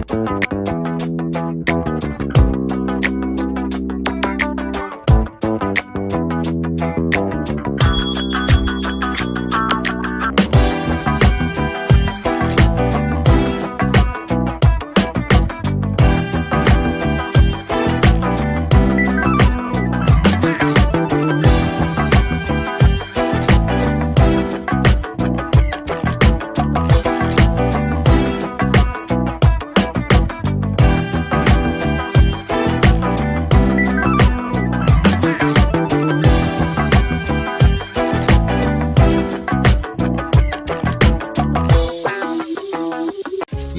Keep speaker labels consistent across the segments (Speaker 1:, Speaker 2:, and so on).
Speaker 1: You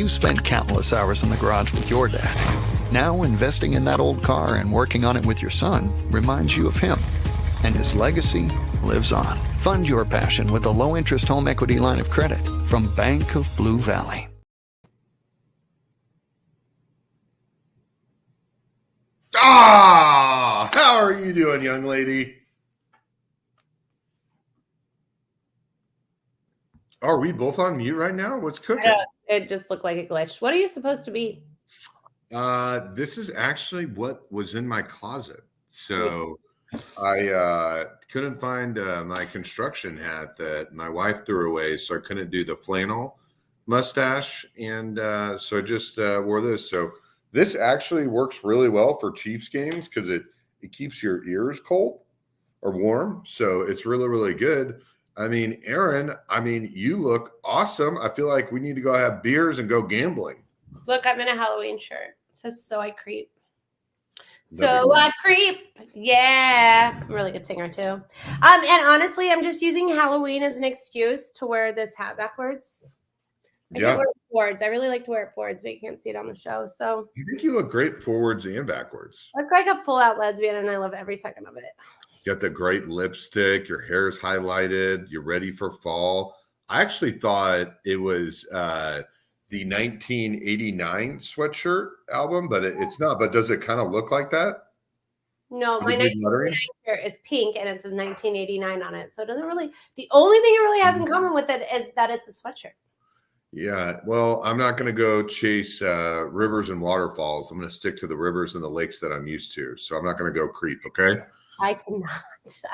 Speaker 1: spent countless hours in the garage with your dad. Now investing in that old car and working on it with your son reminds you of him. And his legacy lives on. Fund your passion with a low-interest home equity line of credit from Bank of Blue Valley.
Speaker 2: Ah, how are you doing, young lady? Are we both on mute right now? What's cooking?
Speaker 3: It just looked like a glitch. What are you supposed to be?
Speaker 2: This is actually what was in my closet. So I couldn't find my construction hat that my wife threw away, so I couldn't do the flannel mustache. And so I just wore this. So this actually works really well for Chiefs games because it keeps your ears cold or warm. So it's really, really good. I mean, Aaron, you look awesome. I feel like we need to go have beers and go gambling.
Speaker 3: Look, I'm in a Halloween shirt. It says, "So I creep." So I creep. Yeah. I'm a really good singer too. And honestly, I'm just using Halloween as an excuse to wear this hat backwards. I can wear it forwards. I really like to wear it forwards, but you can't see it on the show. So
Speaker 2: you think you look great forwards and backwards.
Speaker 3: I look like a full out lesbian and I love every second of it.
Speaker 2: You got the great lipstick, your hair is highlighted, you're ready for fall. I actually thought it was the 1989 sweatshirt album, but it's not. But does it kind of look like that?
Speaker 3: No, my 1989 shirt is pink and it says 1989 on it. So it doesn't really, the only thing it really has in common with it is that it's a sweatshirt.
Speaker 2: Yeah, well, I'm not going to go chase rivers and waterfalls. I'm going to stick to the rivers and the lakes that I'm used to. So I'm not going to go creep, okay?
Speaker 3: I cannot.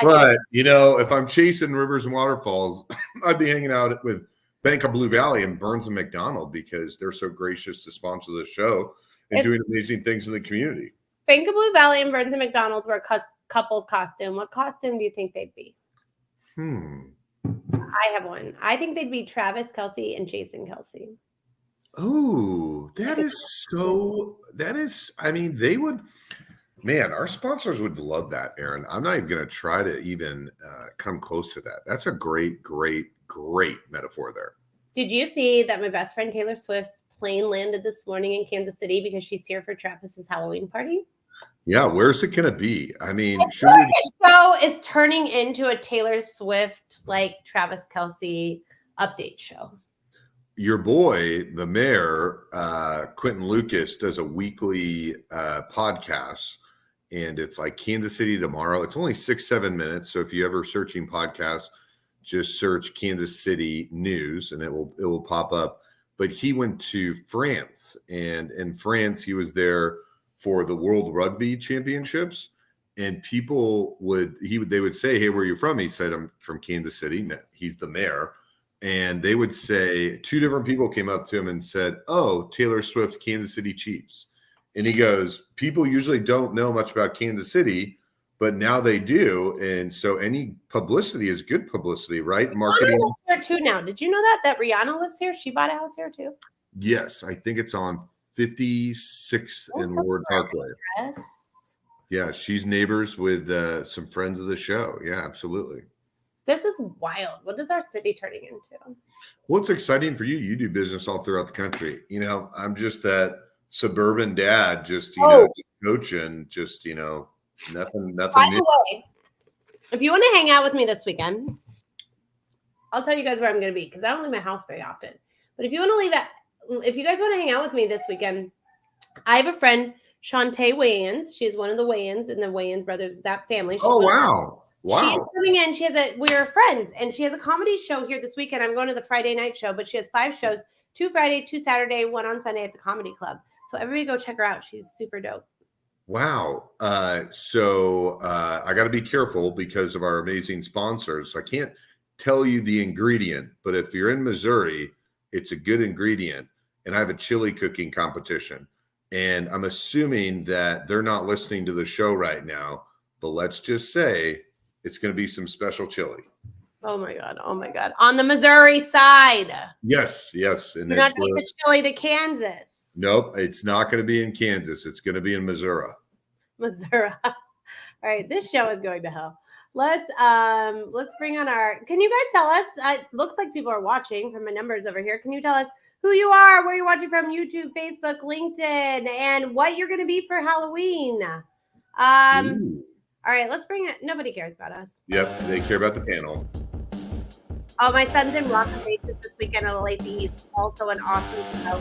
Speaker 2: But, if I'm chasing rivers and waterfalls, I'd be hanging out with Bank of Blue Valley and Burns and McDonnell because they're so gracious to sponsor the show and doing amazing things in the community.
Speaker 3: Bank of Blue Valley and Burns and McDonald's were a couple's costume. What costume do you think they'd be? I have one. I think they'd be Travis Kelce and Jason Kelce.
Speaker 2: Oh, they would. Man, our sponsors would love that, Aaron. I'm not even going to try to even come close to that. That's a great, great, great metaphor there.
Speaker 3: Did you see that my best friend Taylor Swift's plane landed this morning in Kansas City because she's here for Travis's Halloween party?
Speaker 2: Yeah, where's it going to be? I mean,
Speaker 3: the show is turning into a Taylor Swift, like Travis Kelce update show.
Speaker 2: Your boy, the mayor, Quentin Lucas, does a weekly podcast. And it's like Kansas City tomorrow. It's only 6-7 minutes. So if you ever searching podcasts, just search Kansas City news and it will pop up. But he went to France, and in France he was there for the World Rugby Championships. And people they would say, "Hey, where are you from?" He said, "I'm from Kansas City." He's the mayor. And they would say, two different people came up to him and said, "Oh, Taylor Swift, Kansas City Chiefs." And he goes, "People usually don't know much about Kansas City, but now they do. And so any publicity is good publicity, right?" Marketing.
Speaker 3: Rihanna lives here too now. Did you know that Rihanna lives here? She bought a house here too.
Speaker 2: Yes, I think it's on 56th and Ward Parkway. Yeah, she's neighbors with some friends of the show. Yeah, absolutely.
Speaker 3: This is wild. What is our city turning into?
Speaker 2: Well, it's exciting for you. You do business all throughout the country. I'm just that suburban dad, just coaching, just nothing.
Speaker 3: By the way, if you want to hang out with me this weekend, I'll tell you guys where I'm going to be because I don't leave my house very often. But if you guys want to hang out with me this weekend, I have a friend, Shantae Wayans. She's one of the Wayans and the Wayans brothers, that family. She's
Speaker 2: wow.
Speaker 3: She's coming in. We're friends, and she has a comedy show here this weekend. I'm going to the Friday night show, but she has 5 shows. 2 Friday, 2 Saturday, 1 on Sunday at the Comedy Club. So everybody go check her out. She's super dope.
Speaker 2: Wow. So I got to be careful because of our amazing sponsors. I can't tell you the ingredient, but if you're in Missouri, it's a good ingredient. And I have a chili cooking competition. And I'm assuming that they're not listening to the show right now, but let's just say it's going to be some special chili.
Speaker 3: Oh my God. Oh my God. On the Missouri side.
Speaker 2: Yes. And
Speaker 3: you're not taking the chili to Kansas.
Speaker 2: Nope. It's not going to be in Kansas. It's going to be in Missouri.
Speaker 3: Missouri. All right. This show is going to hell. Let's bring on can you guys tell us, it looks like people are watching from my numbers over here. Can you tell us who you are, where you're watching from, YouTube, Facebook, LinkedIn, and what you're going to be for Halloween? All right, let's bring it. Nobody cares about us.
Speaker 2: Yep, they care about the panel.
Speaker 3: Oh, my son's in Rock and Races this weekend on the Late. He's also an awesome show.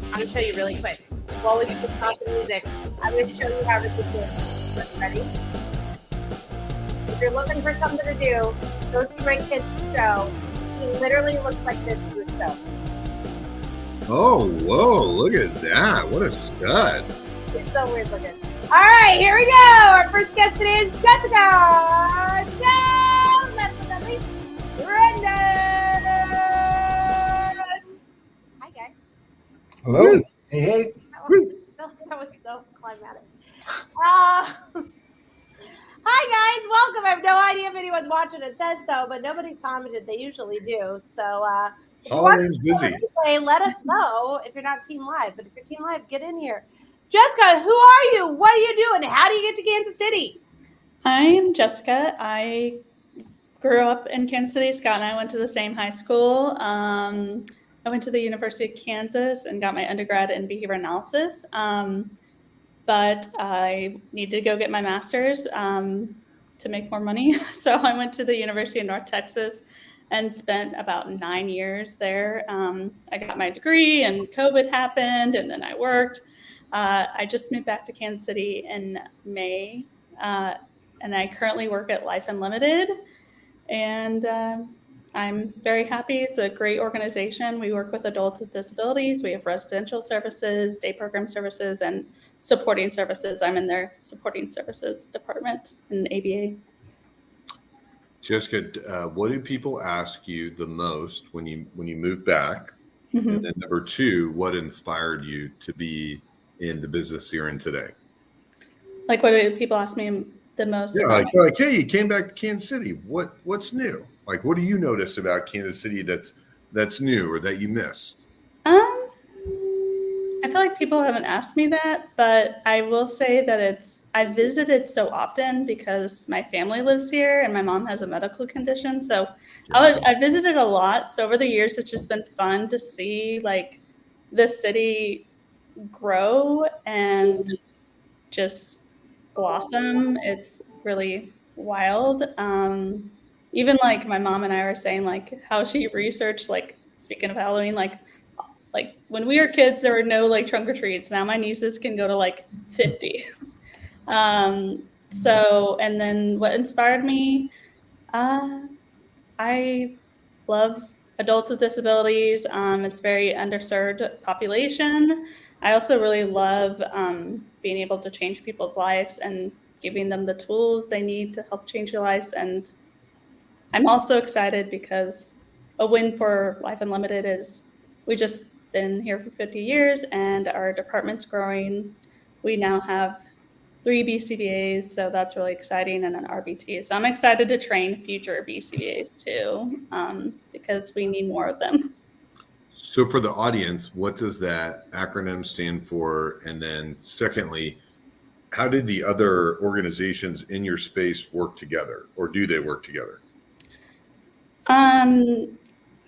Speaker 3: I'm going to show you really quick. While we get to talking music, I'm going to show you how to do this. Ready? If you're looking for something to do, go see my kid's show. He literally looks like this in the show.
Speaker 2: Oh, whoa, look at that. What a stud.
Speaker 3: It's so weird looking. All right, here we go. Our first guest today is Jessica. Brendan. Hi, guys.
Speaker 4: Hello. Hey.
Speaker 3: That was so climatic. Hi, guys. Welcome. I have no idea if anyone's watching. It says so, but nobody's commented. They usually do. So,
Speaker 2: Halloween's busy.
Speaker 3: Let us know if you're not Team Live. But if you're Team Live, get in here. Jessica, who are you? What are you doing? How do you get to Kansas City?
Speaker 5: I'm Jessica. I grew up in Kansas City. Scott and I went to the same high school. I went to the University of Kansas and got my undergrad in behavior analysis. But I needed to go get my master's to make more money. So I went to the University of North Texas and spent about 9 years there. I got my degree and COVID happened and then I worked. I just moved back to Kansas City in May, and I currently work at Life Unlimited, and I'm very happy. It's a great organization. We work with adults with disabilities. We have residential services, day program services, and supporting services. I'm in their supporting services department in ABA.
Speaker 2: Jessica, what do people ask you the most when you move back?
Speaker 5: Mm-hmm.
Speaker 2: And then number two, what inspired you to be in the business you're in today?
Speaker 5: Like, what do people ask me the most?
Speaker 2: Yeah, like, hey, you came back to Kansas City. What's new? Like, what do you notice about Kansas City that's new or that you missed?
Speaker 5: I feel like people haven't asked me that, but I will say that I visited so often because my family lives here and my mom has a medical condition. So I visited a lot. So over the years, it's just been fun to see like the city grow and just blossom. It's really wild. Even like my mom and I were saying like how she researched, like speaking of Halloween, like when we were kids, there were no like trunk or treats. Now my nieces can go to like 50. So, and then what inspired me, I love adults with disabilities. It's very underserved population. I also really love being able to change people's lives and giving them the tools they need to help change their lives. And I'm also excited because a win for Life Unlimited is we just been here for 50 years and our department's growing. We now have 3 BCBAs, so that's really exciting, and an RBT. So I'm excited to train future BCBAs too, because we need more of them.
Speaker 2: So for the audience, what does that acronym stand for? And then secondly, how did the other organizations in your space work together, or do they work together?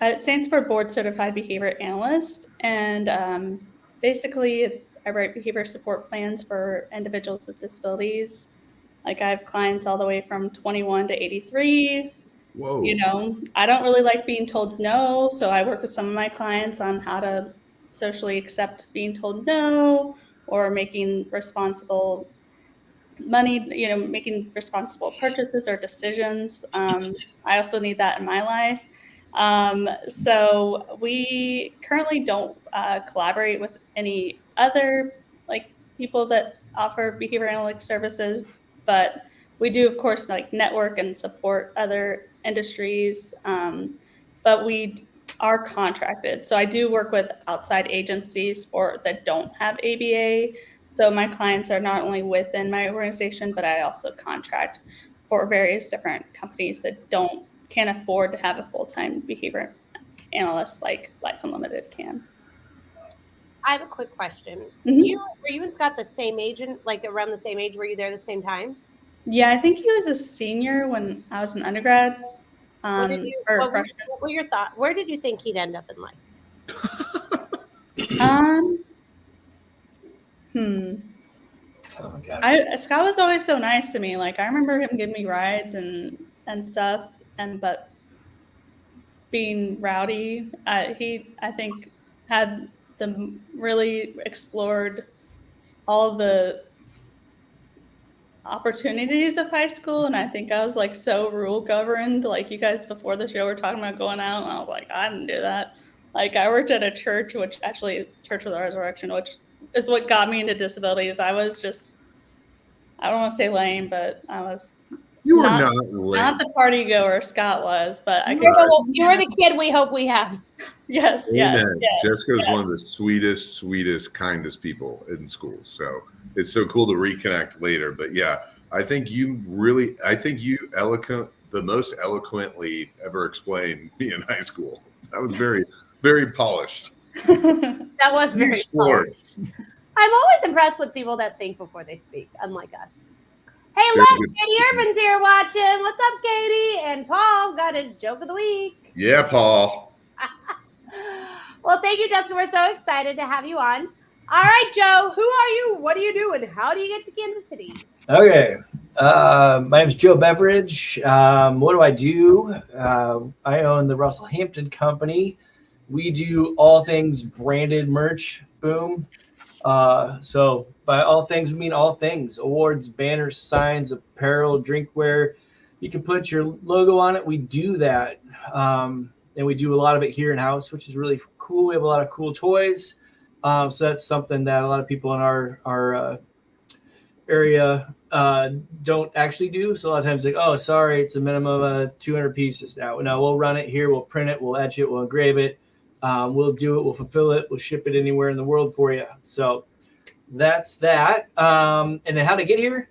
Speaker 5: It stands for Board Certified Behavior Analyst, and basically I write behavior support plans for individuals with disabilities. Like I have clients all the way from 21 to 83.
Speaker 2: Whoa.
Speaker 5: You know, I don't really like being told no, so I work with some of my clients on how to socially accept being told no, or making responsible money, you know, making responsible purchases or decisions. I also need that in my life. So we currently don't collaborate with any other like people that offer behavior analytics services, but we do, of course, like network and support other industries. But we are contracted. So I do work with outside agencies that don't have ABA. So my clients are not only within my organization, but I also contract for various different companies that can't afford to have a full-time behavior analyst like Life Unlimited can.
Speaker 3: I have a quick question.
Speaker 5: Mhm.
Speaker 3: Were you and Scott the same age, like around the same age? Were you there at the same time?
Speaker 5: Yeah, I think he was a senior when I was an undergrad.
Speaker 3: What
Speaker 5: Freshman.
Speaker 3: What were your thoughts? Where did you think he'd end up in life?
Speaker 4: Oh, God.
Speaker 5: Scott was always so nice to me. Like I remember him giving me rides and stuff, but being rowdy, he I think had really explored all the opportunities of high school, and I think I was like so rule governed. Like you guys before the show were talking about going out, and I was like, I didn't do that. Like I worked at a church, Church of the Resurrection, which is what got me into disabilities. I was just, I don't want to say lame, but I was.
Speaker 2: You were not lame.
Speaker 5: Not the party goer Scott was, but I could.
Speaker 3: You were the kid we hope we have.
Speaker 5: Yes, yes.
Speaker 2: Jessica is one of the sweetest, kindest people in school. So it's so cool to reconnect later. But yeah, I think you the most eloquently ever explained me in high school. That was very, very polished.
Speaker 3: That was very polished. I'm always impressed with people that think before they speak, unlike us. Hey, look, Katie Urban's here watching. What's up, Katie? And Paul got his joke of the week.
Speaker 2: Yeah, Paul.
Speaker 3: Well, thank you, Jessica. We're so excited to have you on. All right, Joe, who are you? What do you do? And how do you get to Kansas City?
Speaker 4: Okay. My name is Joe Beveridge. What do? I own the Russell Hampton Company. We do all things branded merch. Boom. So by all things, we mean all things: awards, banners, signs, apparel, drinkware. You can put your logo on it. We do that. And we do a lot of it here in-house, which is really cool. We have a lot of cool toys. So that's something that a lot of people in our area don't actually do. So a lot of times like, oh, sorry, it's a minimum of 200 pieces now. No, we'll run it here. We'll print it. We'll etch it. We'll engrave it. We'll do it. We'll fulfill it. We'll ship it anywhere in the world for you. So that's that. And then how to get here?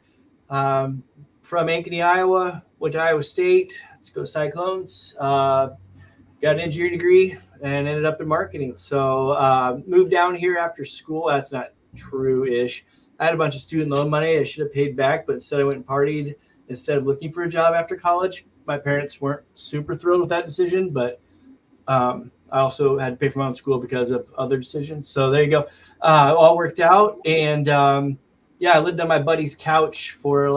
Speaker 4: From Ankeny, Iowa, went to Iowa State. Let's go Cyclones. Got an engineering degree and ended up in marketing. So moved down here after school. That's not true-ish. I had a bunch of student loan money I should have paid back, but instead I went and partied instead of looking for a job after college. My parents weren't super thrilled with that decision, but I also had to pay for my own school because of other decisions. So there you go. All worked out. And I lived on my buddy's couch for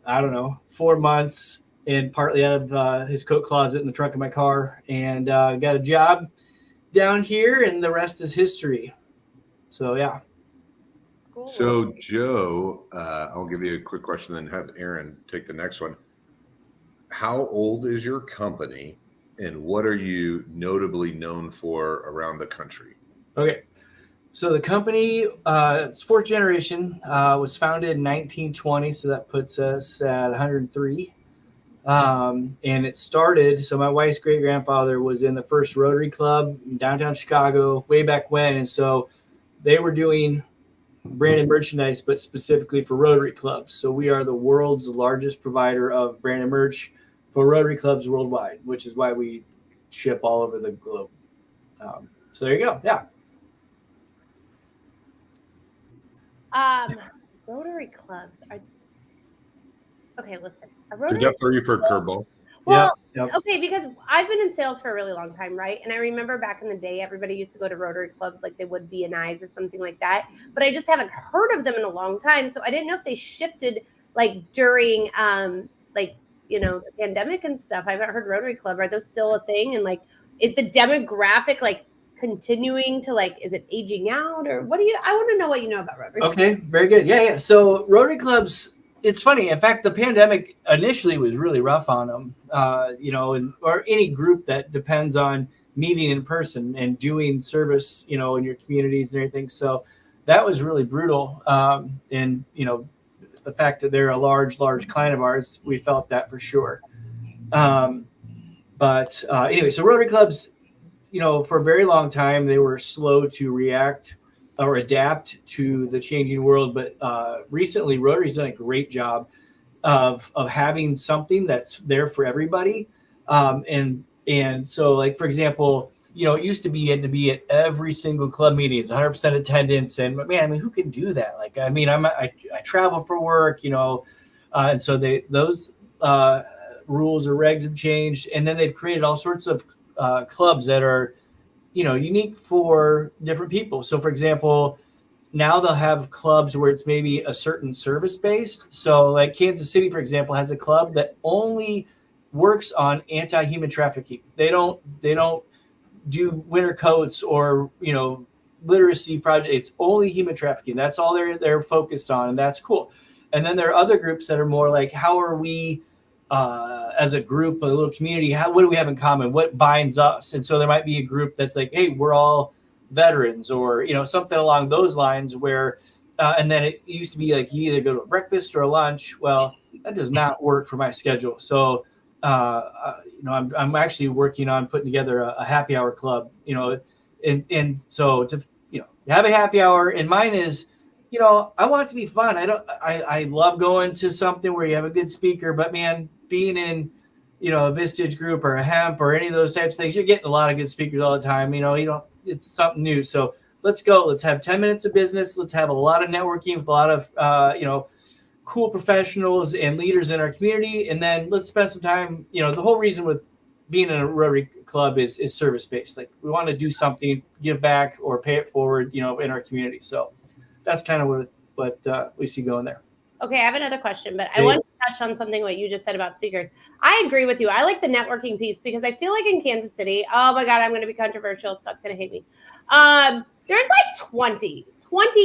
Speaker 4: 4 months and partly out of his coat closet in the trunk of my car, and got a job down here, and the rest is history. So, yeah.
Speaker 3: Cool.
Speaker 2: So, Joe, I'll give you a quick question and have Aaron take the next one. How old is your company, and what are you notably known for around the country? Okay.
Speaker 4: So the company, it's fourth generation, was founded in 1920, so that puts us at 103. And it started, so my wife's great-grandfather was in the first Rotary Club in downtown Chicago way back when, and so they were doing branded merchandise, but specifically for Rotary clubs. So we are the world's largest provider of branded merch for Rotary clubs worldwide, which is why we ship all over the globe. So there you go. Yeah.
Speaker 3: Rotary clubs are okay. Listen,
Speaker 2: Did that throw you for a curveball?
Speaker 3: Well,
Speaker 4: Yep.
Speaker 3: okay, because I've been in sales for a really long time, right? And I remember back in the day, everybody used to go to Rotary clubs like they would B&Is or something like that. But I just haven't heard of them in a long time, so I didn't know if they shifted like during the pandemic and stuff. I haven't heard Rotary Club. Are those still a thing? And like, is the demographic like continuing to is it aging out, or what do you? I want to know what you know about Rotary.
Speaker 4: Okay, very good. Yeah. So Rotary clubs it's funny. In fact, the pandemic initially was really rough on them, or any group that depends on meeting in person and doing service, in your communities and everything. So that was really brutal. And, the fact that they're a large client of ours, we felt that for sure. But anyway, so Rotary clubs, for a very long time, they were slow to react or adapt to the changing world. But recently, Rotary's done a great job of having something that's there for everybody. And so, like, for example, it used to be you had to be at every single club meeting, it's 100% attendance. And man, I mean, who can do that? Like, I mean, I travel for work, and so those rules or regs have changed. And then they've created all sorts of clubs that are, unique for different people. So, for example, now they'll have clubs where it's maybe a certain service based. So, like Kansas City, for example, has a club that only works on anti-human trafficking. They don't do winter coats or literacy projects. It's only human trafficking. That's all they're focused on, and that's cool. And then there are other groups that are more like, how are we as a group, a little community, what do we have in common? What binds us? And so there might be a group that's like, hey, we're all veterans, or something along those lines, where and then it used to be like you either go to a breakfast or a lunch. Well, that does not work for my schedule. So I'm actually working on putting together a happy hour club, and so to have a happy hour. And mine is, I want it to be fun. I love going to something where you have a good speaker, but man, being in, a Vistage group or a hemp or any of those types of things, you're getting a lot of good speakers all the time. It's something new. So let's go. Let's have 10 minutes of business. Let's have a lot of networking with a lot of, cool professionals and leaders in our community. And then let's spend some time, the whole reason with being in a Rotary club is service-based. Like, we want to do something, give back or pay it forward, in our community. So that's kind of what we see going there.
Speaker 3: Okay, I have another question, but I want to touch on something what you just said about speakers. I agree with you. I like the networking piece because I feel like in Kansas City, oh my God, I'm going to be controversial. Scott's going to hate me. There's like 20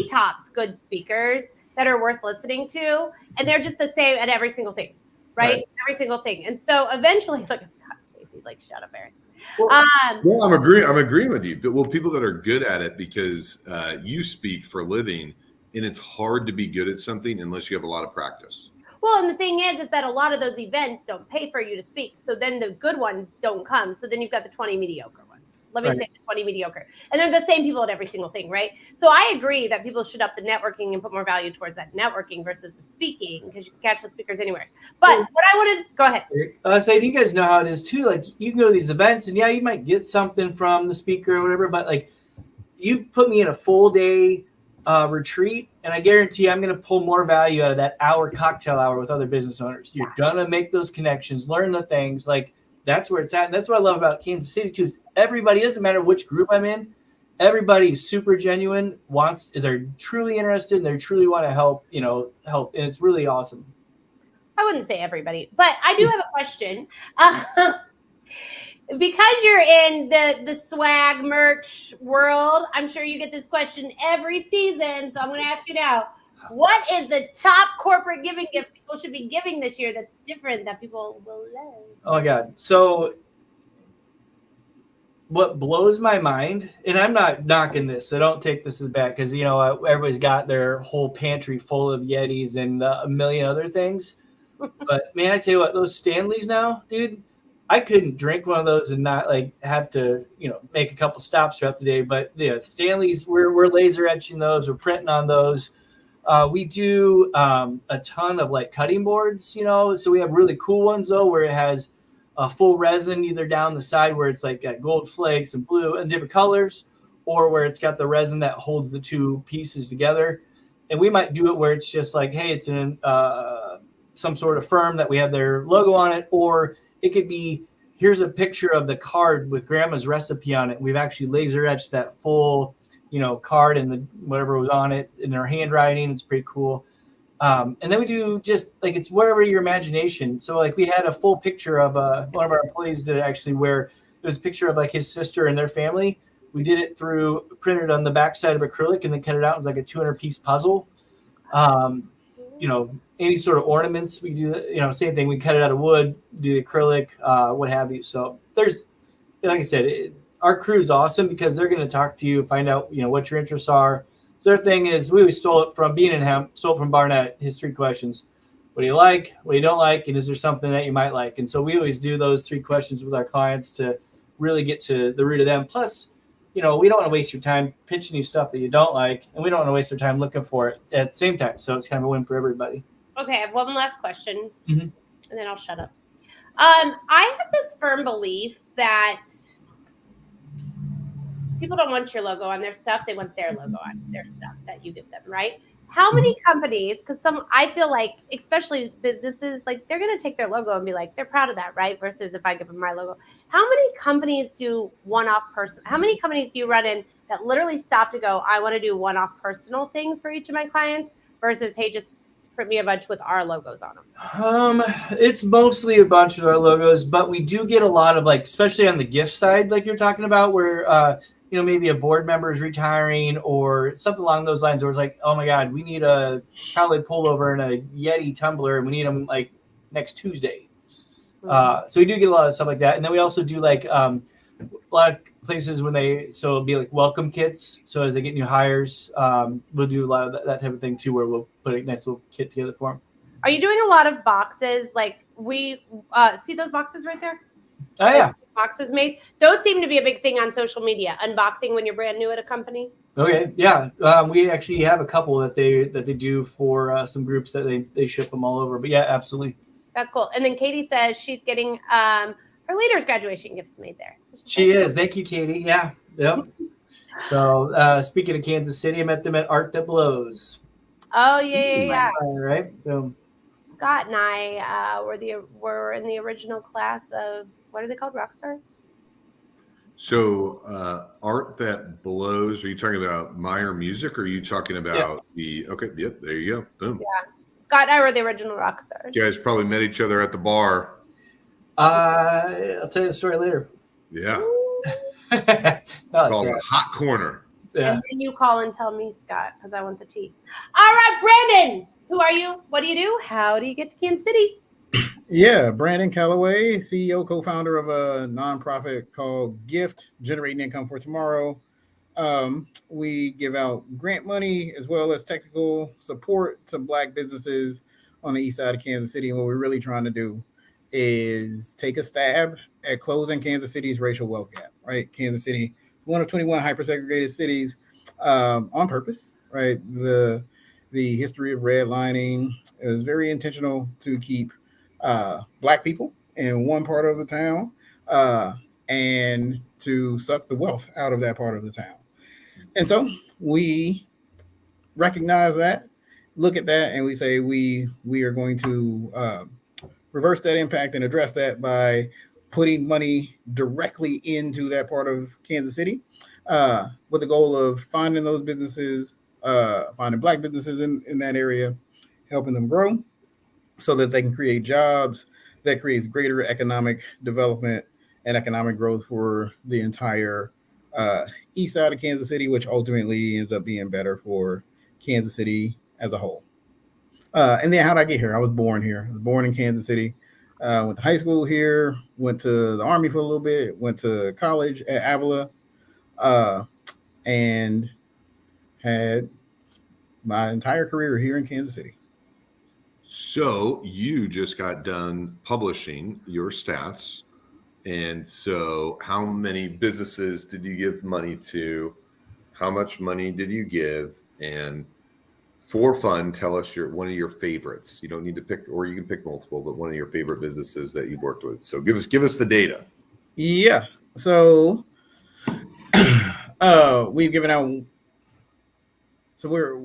Speaker 3: tops good speakers that are worth listening to, and they're just the same at every single thing, right? Every single thing. And so eventually, look at Scott's face. He's like, shut up, Aaron.
Speaker 2: Well, I'm agreeing with you. But people that are good at it, because you speak for a living, and it's hard to be good at something unless you have a lot of practice.
Speaker 3: Well, and the thing is that a lot of those events don't pay for you to speak. So then the good ones don't come. So then you've got the 20 mediocre ones. Let me say the 20 mediocre. And they're the same people at every single thing, right? So I agree that people should up the networking and put more value towards that networking versus the speaking, because you can catch those speakers anywhere. But what I wanted, go ahead.
Speaker 4: So do you guys know how it is too? Like, you can go to these events and you might get something from the speaker or whatever, but like, you put me in a full day retreat, and I guarantee I'm going to pull more value out of that hour cocktail hour with other business owners. You're going to make those connections, learn the things. Like, that's where it's at. And that's what I love about Kansas City too, is everybody, doesn't matter which group I'm in, everybody's super genuine, they're truly interested, and they truly want to help, and it's really awesome.
Speaker 3: I wouldn't say everybody, but I do have a question. Because you're in the swag merch world, I'm sure you get this question every season. So I'm going to ask you now, what is the top corporate giving gift people should be giving this year that's different that people will love?
Speaker 4: Oh my God. So what blows my mind, and I'm not knocking this, so don't take this as bad, because, everybody's got their whole pantry full of Yetis and a million other things. But man, I tell you what, those Stanleys now, dude, I couldn't drink one of those and not have to, make a couple stops throughout the day. But Stanleys, we're laser etching those. We're printing on those. We do a ton of cutting boards, so we have really cool ones though, where it has a full resin either down the side where it's got gold flakes and blue and different colors, or where it's got the resin that holds the two pieces together. And we might do it where it's just hey, it's in some sort of firm that we have their logo on it, or it could be, here's a picture of the card with grandma's recipe on it. We've actually laser etched that full, card and the whatever was on it in their handwriting. It's pretty cool. And then we do just it's wherever your imagination. So we had a full picture of one of our employees did actually, where it was a picture of his sister and their family. We did it printed on the backside of acrylic, and then cut it out as a 200-piece puzzle. any sort of ornaments. We do, same thing. We cut it out of wood, do the acrylic, what have you. So there's, like I said, our crew is awesome because they're going to talk to you, find out, what your interests are. So their thing is, we always stole it from being in hemp, stole it from Barnett, his 3 questions. What do you like? What do you don't like? And is there something that you might like? And so we always do those 3 questions with our clients to really get to the root of them. Plus, we don't want to waste your time pitching you stuff that you don't like, and we don't want to waste our time looking for it at the same time. So it's kind of a win for everybody.
Speaker 3: Okay, I have one last question,
Speaker 4: Mhm.
Speaker 3: and then I'll shut up. I have this firm belief that people don't want your logo on their stuff; they want their logo on their stuff that you give them, right? How many companies? Because I feel like, especially businesses, like they're going to take their logo and be like, they're proud of that, right? Versus if I give them my logo. How many companies do one-off person? How many companies do you run in that literally stop to go, I want to do one-off personal things for each of my clients versus, hey, just print me a bunch with our logos on them?
Speaker 4: It's mostly a bunch of our logos, but we do get a lot of, like, especially on the gift side, like you're talking about, where maybe a board member is retiring or something along those lines, where it's like, oh my God, we need a Calloway pullover and a Yeti tumbler, and we need them like next Tuesday. So we do get a lot of stuff like that. And then we also do like a lot of places so it'll be like welcome kits. So as they get new hires, we'll do a lot of that type of thing too, where we'll put a nice little kit together for them.
Speaker 3: Are you doing a lot of boxes? Like we see those boxes right there?
Speaker 4: Oh, yeah.
Speaker 3: Boxes made. Those seem to be a big thing on social media. Unboxing when you're brand new at a company.
Speaker 4: Okay, yeah. We actually have a couple that they do for some groups that they ship them all over. But yeah, absolutely.
Speaker 3: That's cool. And then Katie says she's getting her leader's graduation gifts made there.
Speaker 4: She is. Thank you, Katie. Yeah. Yep. So speaking of Kansas City, I met them at Art That Blows.
Speaker 3: Oh yeah.
Speaker 4: Right. So,
Speaker 3: Scott and I were in the original class of, what are they called? Rock stars?
Speaker 2: So Art That Blows, are you talking about Meyer Music, or are you talking about okay, yep, there you go. Boom.
Speaker 3: Yeah. Scott and I were the original rock stars.
Speaker 2: You guys probably met each other at the bar.
Speaker 4: I'll tell you the story later.
Speaker 2: Yeah.
Speaker 4: Called
Speaker 2: a hot corner.
Speaker 4: Yeah.
Speaker 3: And then you call and tell me, Scott, because I want the tea. All right, Brandon. Who are you? What do you do? How do you get to Kansas City?
Speaker 6: Yeah, Brandon Calloway, CEO, co-founder of a nonprofit called Gift, Generating Income for Tomorrow. We give out grant money as well as technical support to Black businesses on the east side of Kansas City. And what we're really trying to do is take a stab at closing Kansas City's racial wealth gap, right? Kansas City, one of 21 hyper-segregated cities on purpose, right? The history of redlining is very intentional to keep Black people in one part of the town and to suck the wealth out of that part of the town. And so we recognize that, look at that, and we say we are going to reverse that impact and address that by putting money directly into that part of Kansas City with the goal of finding those businesses, finding Black businesses in that area, helping them grow so that they can create jobs that creates greater economic development and economic growth for the entire east side of Kansas City, which ultimately ends up being better for Kansas City as a whole. And then how did I get here? I was born here. I was born in Kansas City. Went to high school here, went to the Army for a little bit, went to college at Avila, and had my entire career here in Kansas City.
Speaker 2: So you just got done publishing your stats. And so how many businesses did you give money to? How much money did you give? And for fun, tell us one of your favorites. You don't need to pick, or you can pick multiple, but one of your favorite businesses that you've worked with. So give us the data.
Speaker 6: Yeah. So we've given out. So we're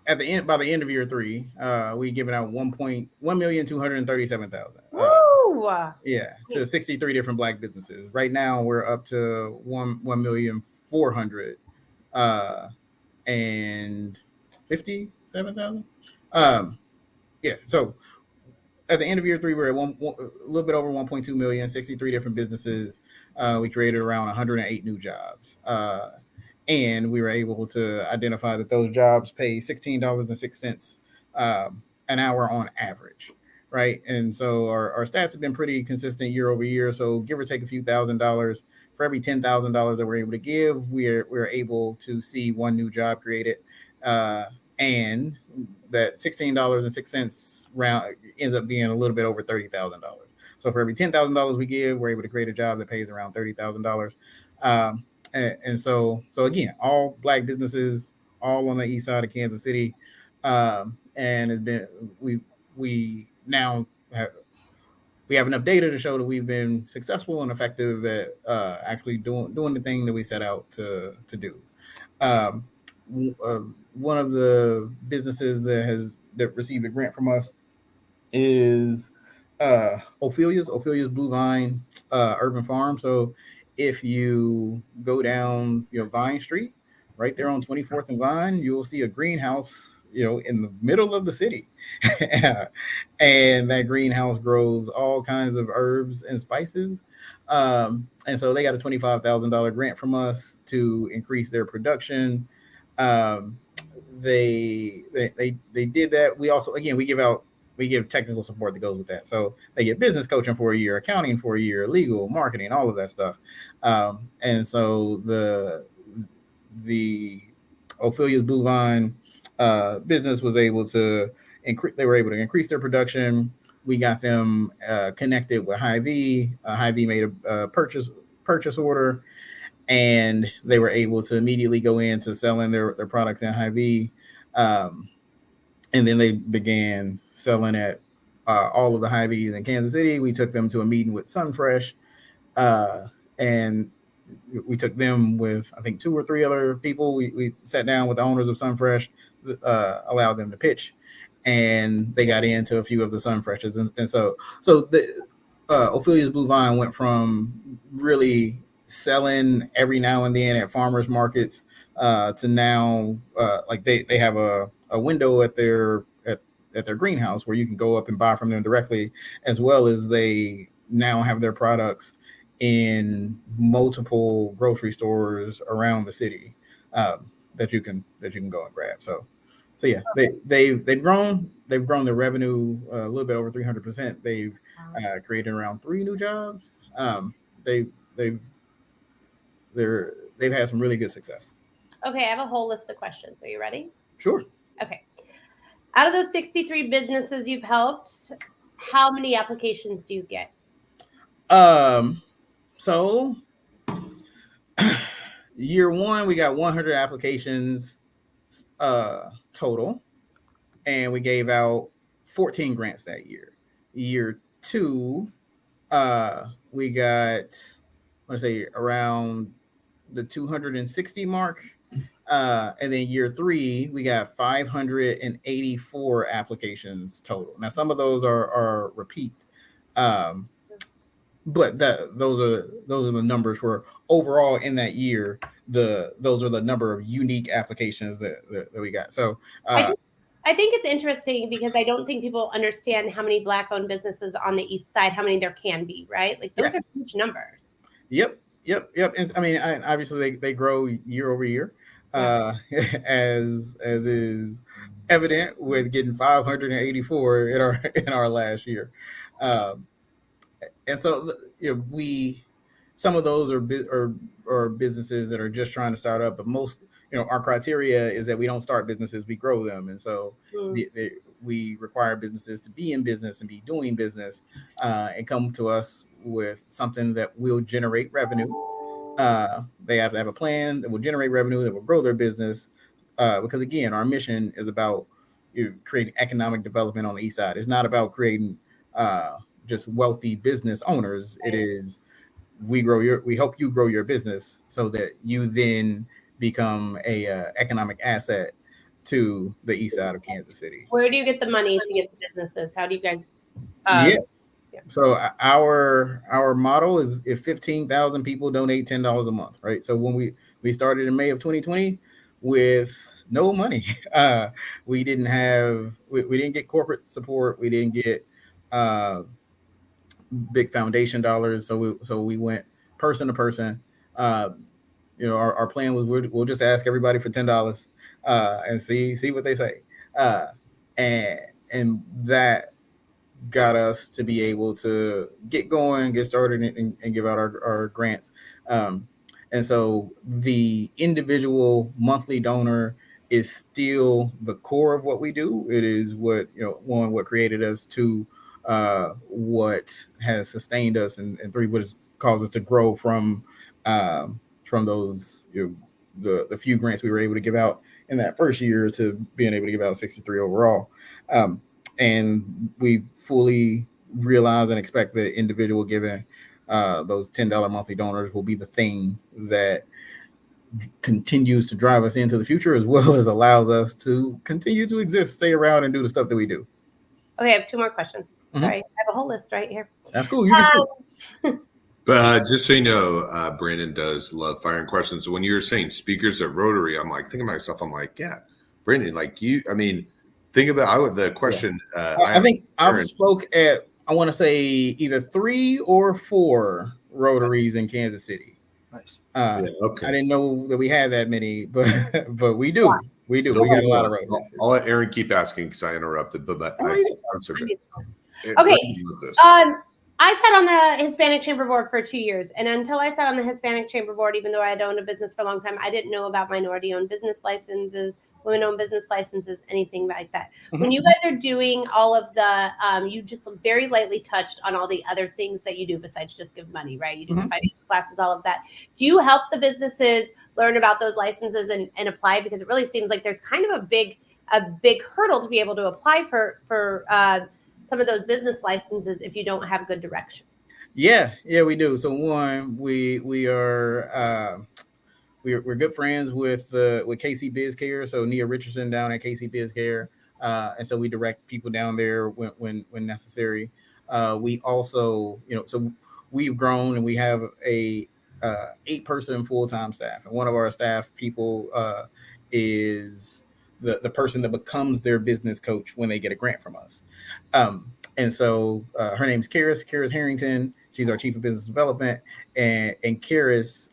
Speaker 6: at the end. By the end of year 3, we've given out 1,237,000.
Speaker 3: Woo!
Speaker 6: Yeah, to 63 different Black businesses. Right now, we're up to 1,400,000 and 57,000. Yeah. So at the end of year 3, we're at a little bit over 1.2 million, 63 different businesses. We created around 108 new jobs. And we were able to identify that those jobs pay $16.06 an hour on average, right? And so our stats have been pretty consistent year over year. So give or take a few $1,000 for every $10,000 that we're able to give, we're able to see one new job created, and that $16.06 round ends up being a little bit over $30,000. So for every $10,000 we give, we're able to create a job that pays around $30,000. And so again, all Black businesses, all on the east side of Kansas City, and it's been we now we have enough data to show that we've been successful and effective at actually doing the thing that we set out to do. Um, One of the businesses that received a grant from us is Ophelia's Blue Vine Urban Farm. So if you go down, Vine Street, right there on 24th and Vine, you'll see a greenhouse, in the middle of the city. And that greenhouse grows all kinds of herbs and spices. And so they got a $25,000 grant from us to increase their production. They did that. We also, again, we give technical support that goes with that. So they get business coaching for a year, accounting for a year, legal, marketing, all of that stuff. And so the Ophelia's Blue Vine business was able to they were able to increase their production. We got them connected with Hy-Vee. Hy-Vee made a purchase order, and they were able to immediately go into selling their products in Hy-Vee. And then they began selling at all of the Hy-Vees in Kansas City. We took them to a meeting with Sunfresh, and we took them with, I think, 2 or 3 other people. We sat down with the owners of Sunfresh, allowed them to pitch, and they got into a few of the Sunfreshes. And so the Ophelia's Blue Vine went from really selling every now and then at farmers markets to now like they have a window at their greenhouse where you can go up and buy from them directly, as well as they now have their products in multiple grocery stores around the city that you can go and grab. So yeah, they've grown their revenue a little bit over 300%. They've created around 3 new jobs. They've had some really good success.
Speaker 3: Okay, I have a whole list of questions. Are you ready?
Speaker 6: Sure.
Speaker 3: Okay. Out of those 63 businesses you've helped, how many applications do you get?
Speaker 6: So year 1, we got 100 applications total, and we gave out 14 grants that year. Year 2, we got, I want to say, around the 260 mark. And then year 3, we got 584 applications total. Now, some of those are repeat, but those are the numbers for overall in that year. Those are the number of unique applications that we got. So
Speaker 3: I think it's interesting because I don't think people understand how many Black-owned businesses on the East Side, how many there can be, right? Like those are huge numbers.
Speaker 6: Yep. And I mean, obviously they grow year over year, as is evident with getting 584 in our last year. And so some of those are businesses that are just trying to start up, but most, our criteria is that we don't start businesses, we grow them. And so we require businesses to be in business and be doing business, and come to us with something that will generate revenue. They have to have a plan that will generate revenue, that will grow their business. Because again, our mission is about creating economic development on the East Side. It's not about creating just wealthy business owners. It is we help you grow your business so that you then become a economic asset to the East Side of Kansas City.
Speaker 3: Where do you get the money to get the businesses? How do you guys?
Speaker 6: So our model is if 15,000 people donate $10 a month, right? So when we started in May of 2020 with no money, we didn't get corporate support, we didn't get big foundation dollars, so we went person to person. Our plan was we'll just ask everybody for $10 and see what they say. and that got us to be able to get going, get started, and give out our grants. And so the individual monthly donor is still the core of what we do. It is what, what created us, to what has sustained us, and three, what has caused us to grow from those, the few grants we were able to give out in that first year to being able to give out 63 overall. And we fully realize and expect that individual giving, those $10 monthly donors, will be the thing that continues to drive us into the future, as well as allows us to continue to exist, stay around, and do the stuff that we do.
Speaker 3: Okay, I have 2 more questions. Sorry, I have a whole list right here.
Speaker 6: That's cool. You can
Speaker 2: But just so you know, Brandon does love firing questions. When you were saying speakers at Rotary, I'm like thinking to myself, I'm like, yeah, Brandon, think about the question.
Speaker 6: Yeah. I think I've spoke at, I want to say, either 3 or 4 Rotaries in Kansas City.
Speaker 4: Nice.
Speaker 2: Okay.
Speaker 6: I didn't know that we had that many, but we do. We do. We got a lot of Rotaries.
Speaker 2: I'll let Aaron keep asking because I interrupted, but
Speaker 3: Okay. I sat on the Hispanic Chamber Board for 2 years, and until I sat on the Hispanic Chamber Board, even though I had owned a business for a long time, I didn't know about minority-owned business licenses, women-owned business licenses, anything like that. Mm-hmm. When you guys are doing all of the, you just very lightly touched on all the other things that you do besides just give money, right? You do financial classes, all of that. Do you help the businesses learn about those licenses and apply? Because it really seems like there's kind of a big hurdle to be able to apply for some of those business licenses if you don't have good direction.
Speaker 6: Yeah, we do. So one, we are we're good friends with KC Biz Care. So Nia Richardson down at KC Biz Care, and so we direct people down there when necessary. We also, so we've grown and we have a 8-person full-time staff, and one of our staff people is the person that becomes their business coach when they get a grant from us. And so her name's Karis Harrington. She's our chief of business development, and Karis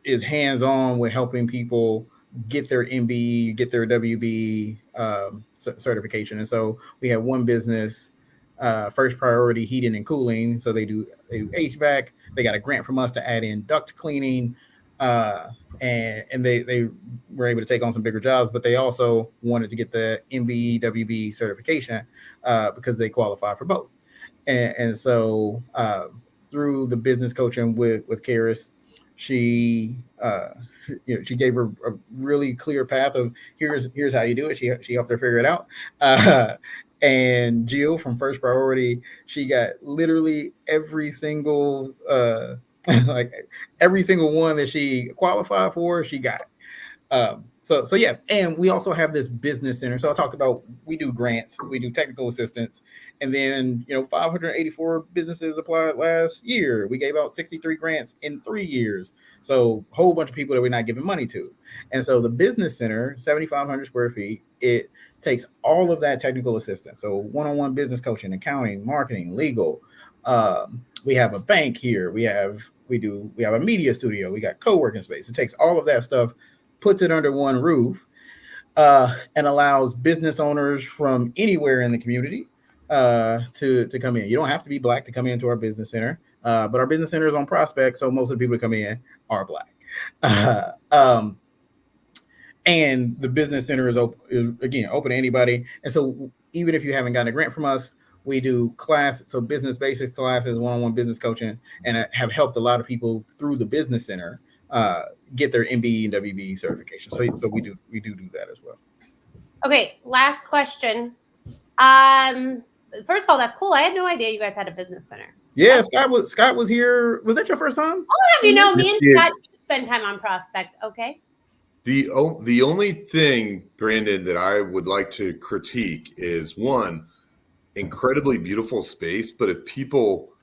Speaker 6: is hands-on with helping people get their MBE, get their WB certification. And so we have one business, First Priority Heating and Cooling. So they do HVAC. They got a grant from us to add in duct cleaning. And they were able to take on some bigger jobs, but they also wanted to get the MBE WB certification because they qualify for both. And so through the business coaching with Karis, she gave her a really clear path of here's how you do it. She helped her figure it out. And Jill from First Priority, she got literally every single every single one that she qualified for, she got. So yeah, and we also have this business center. So I talked about, we do grants, we do technical assistance, and then 584 businesses applied last year. We gave out 63 grants in 3 years. So a whole bunch of people that we're not giving money to. And so the business center, 7,500 square feet, it takes all of that technical assistance. So one-on-one business coaching, accounting, marketing, legal. We have a bank here. We have a media studio. We got co-working space. It takes all of that stuff, puts it under one roof, and allows business owners from anywhere in the community to come in. You don't have to be Black to come into our business center, but our business center is on Prospect, so most of the people that come in are Black. And the business center is open to anybody. And so even if you haven't gotten a grant from us, we do so business basics classes, one-on-one business coaching, and have helped a lot of people through the business center get their MBE and WB certification. So we do that as well. Okay,
Speaker 3: last question. First of all, that's cool. I had no idea you guys had a business center.
Speaker 6: Yeah, Scott was here. Was that your first time?
Speaker 3: Oh, me and Scott spend time on Prospect. Okay.
Speaker 2: The only thing, Brandon, that I would like to critique is, one, incredibly beautiful space, but if people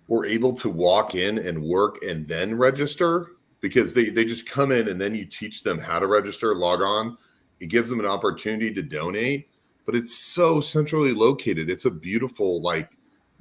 Speaker 2: were able to walk in and work and then register, because they just come in and then you teach them how to register, log on, it gives them an opportunity to donate, but it's so centrally located. It's a beautiful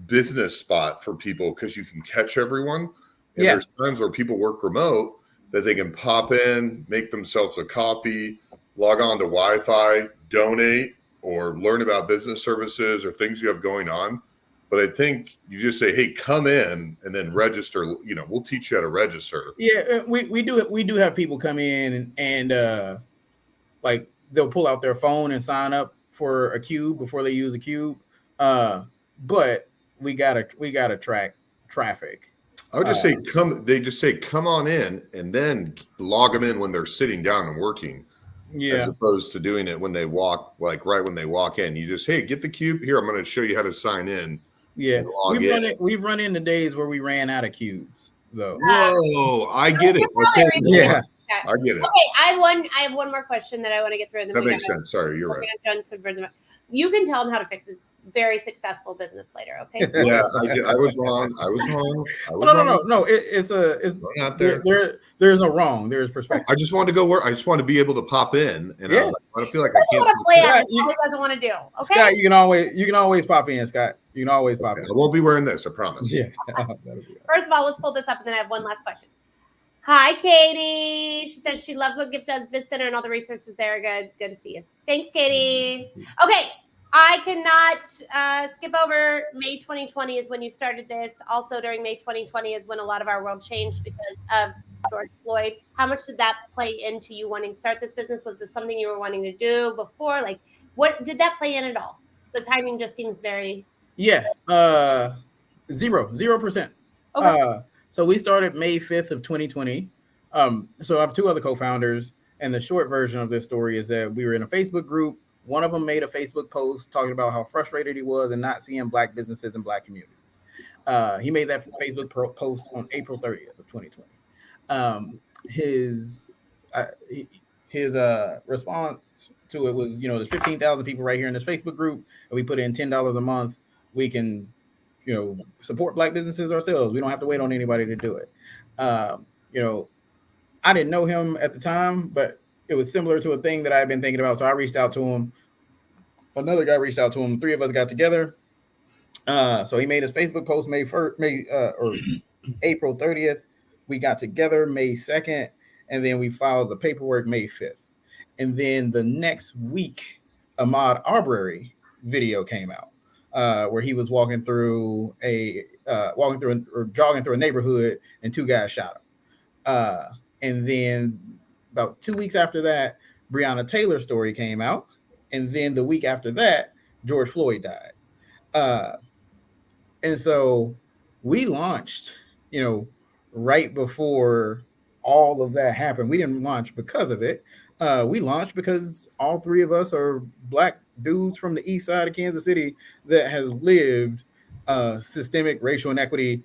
Speaker 2: business spot for people because you can catch everyone. And there's times where people work remote that they can pop in, make themselves a coffee, log on to Wi-Fi, donate, or learn about business services or things you have going on. But I think you just say, hey, come in and then register. We'll teach you how to register.
Speaker 6: Yeah, we do have people come in and like they'll pull out their phone and sign up for a cube before they use a cube. But we gotta track traffic.
Speaker 2: I would just say come on in and then log them in when they're sitting down and working.
Speaker 6: Yeah.
Speaker 2: As opposed to doing it when they walk, like right when they walk in. You just, hey, get the cube here. I'm going to show you how to sign in.
Speaker 6: Yeah. We've run into days where we ran out of cubes though.
Speaker 2: Whoa, I get it. Okay.
Speaker 6: Yeah.
Speaker 2: I get it.
Speaker 3: Okay, I have one more question that I want to get through. And then
Speaker 2: That makes sense. Sorry, you're right.
Speaker 3: You can tell them how to fix a very successful business later. Okay. So
Speaker 2: Yeah, I was wrong.
Speaker 6: No. It's
Speaker 2: not there.
Speaker 6: There's no wrong. There's perspective.
Speaker 2: I just wanted to go work. I just want to be able to pop in, and I was like, I feel like I can't.
Speaker 3: Want to play on
Speaker 6: Scott,
Speaker 3: all he doesn't want to do. Okay.
Speaker 6: Scott, you can always pop in. Scott, you can always pop in.
Speaker 2: I won't be wearing this. I promise.
Speaker 6: Yeah.
Speaker 3: First of all, let's pull this up, and then I have one last question. Hi, Katie. She says she loves what Gift does. Biz Center and all the resources there. Good to see you. Thanks, Katie. Okay. I cannot skip over May 2020 is when you started this. Also during May 2020 is when a lot of our world changed because of George Floyd. How much did that play into you wanting to start this business? Was this something you were wanting to do before? Like, what did that play in at all? The timing just seems very...
Speaker 6: Yeah, 0%.
Speaker 3: Okay.
Speaker 6: So we started May 5th of 2020. So I have two other co-founders, and the short version of this story is that we were in a Facebook group. One of them made a Facebook post talking about how frustrated he was and not seeing Black businesses and Black communities. He made that Facebook post on April 30th of 2020. His response to it was, there's 15,000 people right here in this Facebook group, and we put in $10 a month. We can, support Black businesses ourselves. We don't have to wait on anybody to do it. I didn't know him at the time, but it was similar to a thing that I've been thinking about. So I reached out to him. Another guy reached out to him. Three of us got together. So he made his Facebook post April 30th. We got together May 2nd, and then we filed the paperwork May 5th. And then the next week, Ahmaud Arbery video came out where he was jogging through a neighborhood, and two guys shot him. And then about 2 weeks after that, Breonna Taylor's story came out. And then the week after that, George Floyd died. And so we launched, right before all of that happened. We didn't launch because of it. We launched because all three of us are Black dudes from the east side of Kansas City that has lived systemic racial inequity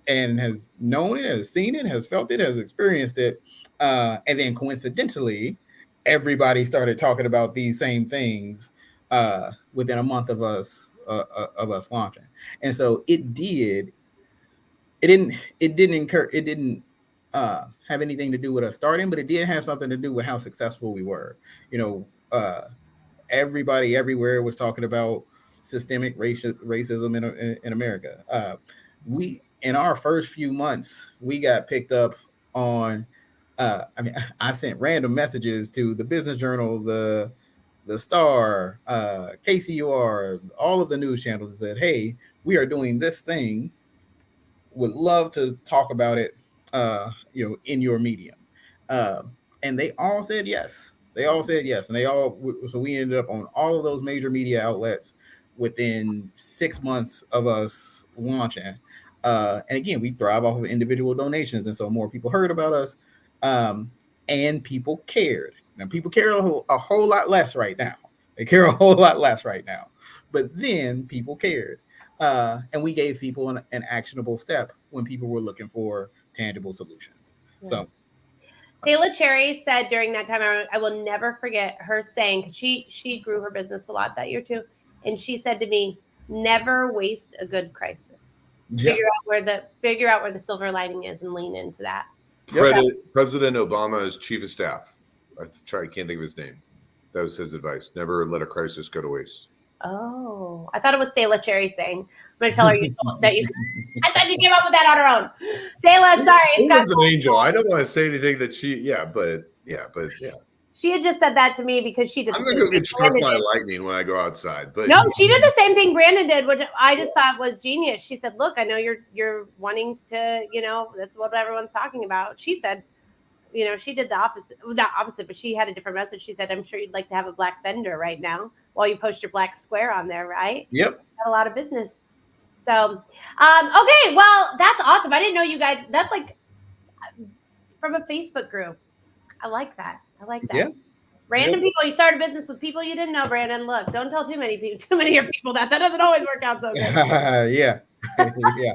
Speaker 6: and has known it, has seen it, has felt it, has experienced it. And then coincidentally, everybody started talking about these same things within a month of us launching. And so it didn't have anything to do with us starting, but it did have something to do with how successful we were. Everybody everywhere was talking about systemic racism in America. In our first few months, we got picked up on. I sent random messages to the Business Journal, the Star, KCUR, all of the news channels, and said, "Hey, we are doing this thing. Would love to talk about it, in your medium." And they all said yes. And so we ended up on all of those major media outlets within 6 months of us launching. And again, we thrive off of individual donations, and so more people heard about us. And people cared. Now, people care a whole lot less right now. They care a whole lot less right now. But then people cared. And we gave people an actionable step when people were looking for tangible solutions. Yeah. So
Speaker 3: Taylor Cherry said during that time, I will never forget her saying, because she grew her business a lot that year too. And she said to me, never waste a good crisis. Yeah. Figure out where the silver lining is and lean into that.
Speaker 2: President Obama's chief of staff. I can't think of his name. That was his advice. Never let a crisis go to waste.
Speaker 3: Oh, I thought it was Taylor Cherry saying. I'm going to tell her that you. I thought you came up with that on her own. Taylor, sorry.
Speaker 2: She's an angel. I don't want to say anything that she.
Speaker 3: She had just said that to me because she did.
Speaker 2: I'm not going to get struck by lightning when I go outside. But
Speaker 3: no, she did the same thing Brandon did, which I just thought was genius. She said, "Look, I know you're wanting to, this is what everyone's talking about." She said, she did the opposite, not opposite, but she had a different message. She said, "I'm sure you'd like to have a black vendor right now while you post your black square on there, right?"
Speaker 6: Yep.
Speaker 3: Got a lot of business. So, okay, well, that's awesome. I didn't know you guys. That's like from a Facebook group. I like that.
Speaker 6: Yeah.
Speaker 3: Random people. You started a business with people you didn't know, Brandon. Look, don't tell too many of your people that. That doesn't always work out so good.
Speaker 6: Yeah. Yeah.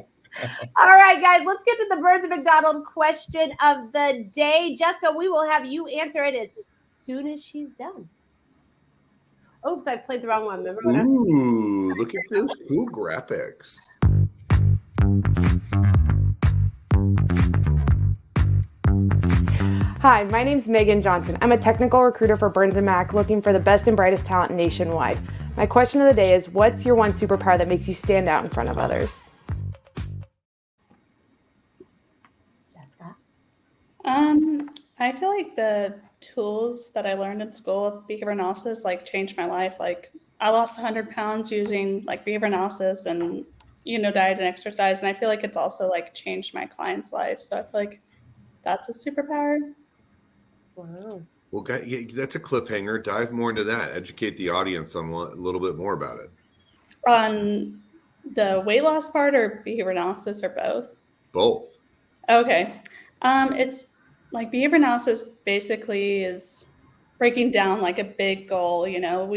Speaker 3: All right, guys, let's get to the Birds of McDonnell question of the day. Jessica, we will have you answer it as soon as she's done. Oops, I played the wrong one. Remember?
Speaker 2: Ooh, look at those cool graphics.
Speaker 7: Hi, my name's Megan Johnson. I'm a technical recruiter for Burns & Mac, looking for the best and brightest talent nationwide. My question of the day is, what's your one superpower that makes you stand out in front of others?
Speaker 3: Jessica?
Speaker 5: I feel like the tools that I learned in school of behavior analysis changed my life. I lost 100 pounds using behavior analysis and diet and exercise, and I feel like it's also changed my clients' lives. So I feel like that's a superpower.
Speaker 3: Wow.
Speaker 2: Well, that's a cliffhanger. Dive more into that. Educate the audience on a little bit more about it.
Speaker 5: On the weight loss part or behavior analysis or both?
Speaker 2: Both.
Speaker 5: Okay. It's behavior analysis basically is breaking down a big goal. I know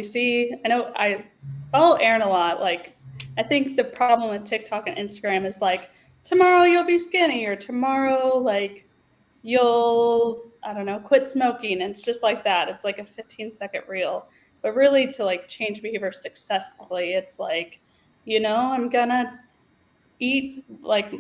Speaker 5: I follow Aaron a lot. I think the problem with TikTok and Instagram is tomorrow you'll be skinny, or tomorrow you'll, I don't know, quit smoking. And it's just like that. It's a 15-second reel. But really to change behavior successfully, it's I'm gonna eat,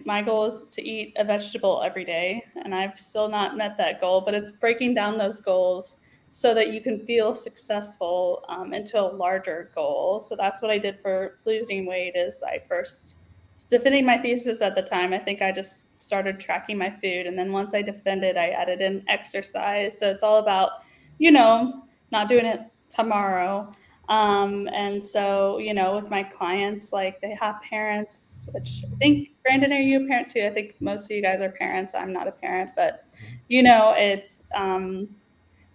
Speaker 5: my goal is to eat a vegetable every day. And I've still not met that goal, but it's breaking down those goals so that you can feel successful into a larger goal. So that's what I did for losing weight. Is I first was defending my thesis at the time. I think I just started tracking my food. And then once I defended, I added in exercise. So it's all about, not doing it tomorrow. And so, with my clients, they have parents, which I think, Brandon, are you a parent too? I think most of you guys are parents. I'm not a parent, but, it's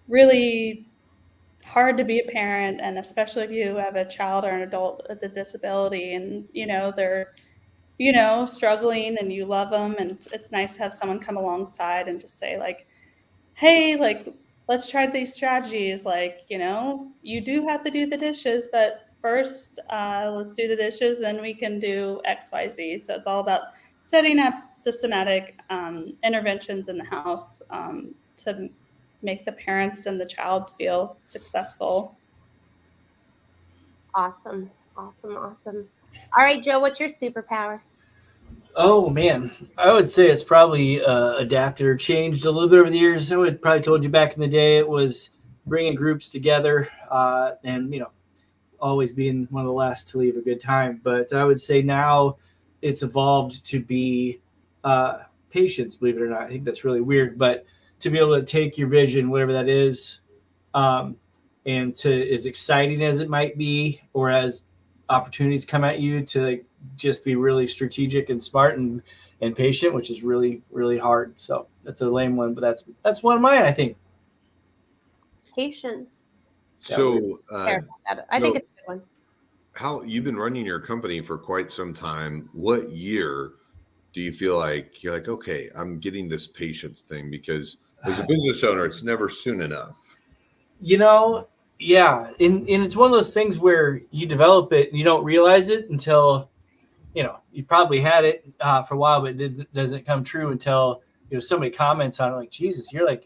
Speaker 5: really hard to be a parent, and especially if you have a child or an adult with a disability and, they're, struggling and you love them. And it's nice to have someone come alongside and just say hey, let's try these strategies. You do have to do the dishes, but first let's do the dishes, then we can do X, Y, Z. So it's all about setting up systematic interventions in the house to make the parents and the child feel successful.
Speaker 3: Awesome. All right, Joe, what's your superpower?
Speaker 4: Oh man, I would say it's probably adapted or changed a little bit over the years. I would probably told you back in the day it was bringing groups together and always being one of the last to leave a good time. But I would say now it's evolved to be patience, believe it or not. I think that's really weird, but to be able to take your vision, whatever that is, and to, as exciting as it might be, or as opportunities come at you, to just be really strategic and smart and patient, which is really, really hard. So that's a lame one, but that's one of mine, I think.
Speaker 3: Patience.
Speaker 2: So
Speaker 3: I think it's a good one.
Speaker 2: How you've been running your company for quite some time. What year do you feel like you're okay, I'm getting this patience thing? Because as a business owner, it's never soon enough.
Speaker 4: Yeah. And it's one of those things where you develop it and you don't realize it until, you probably had it for a while, but it doesn't come true until, somebody comments on it Jesus, you're I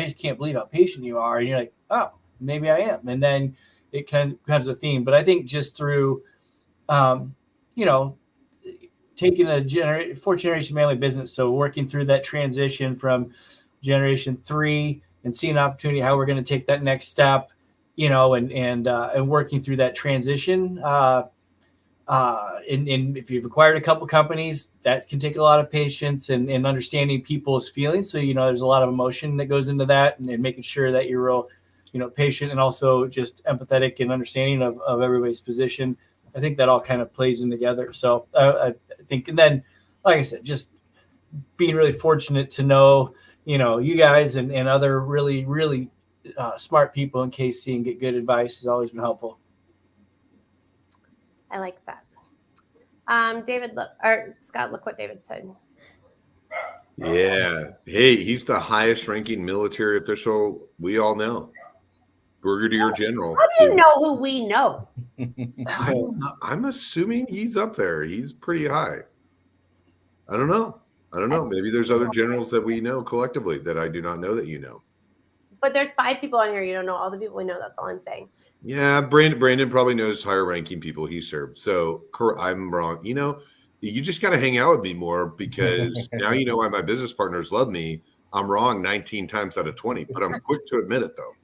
Speaker 4: just can't believe how patient you are. And you're oh, maybe I am. And then it kind of becomes a theme. But I think just through, taking a fourth generation family business, so working through that transition from generation 3 and seeing an opportunity how we're going to take that next step, and working through that transition. And if you've acquired a couple companies, that can take a lot of patience and understanding people's feelings. So, there's a lot of emotion that goes into that, and making sure that you're real, patient and also just empathetic and understanding of everybody's position. I think that all kind of plays in together. So I think, and then, like I said, just being really fortunate to know, you guys and other really, really smart people in KC and get good advice has always been helpful.
Speaker 3: I like that. David, Scott, look what David said.
Speaker 2: Yeah. Hey, he's the highest ranking military official we all know. Brigadier General.
Speaker 3: How do you know who we know?
Speaker 2: I'm assuming he's up there. He's pretty high. I don't know. Maybe there's other generals that we know collectively that I do not know that you know.
Speaker 3: But there's 5 people on here. You don't know all the people we know. That's all I'm saying.
Speaker 2: Yeah, Brandon probably knows higher ranking people he served. So I'm wrong. You just got to hang out with me more, because now you know why my business partners love me. I'm wrong 19 times out of 20, but I'm quick to admit it, though.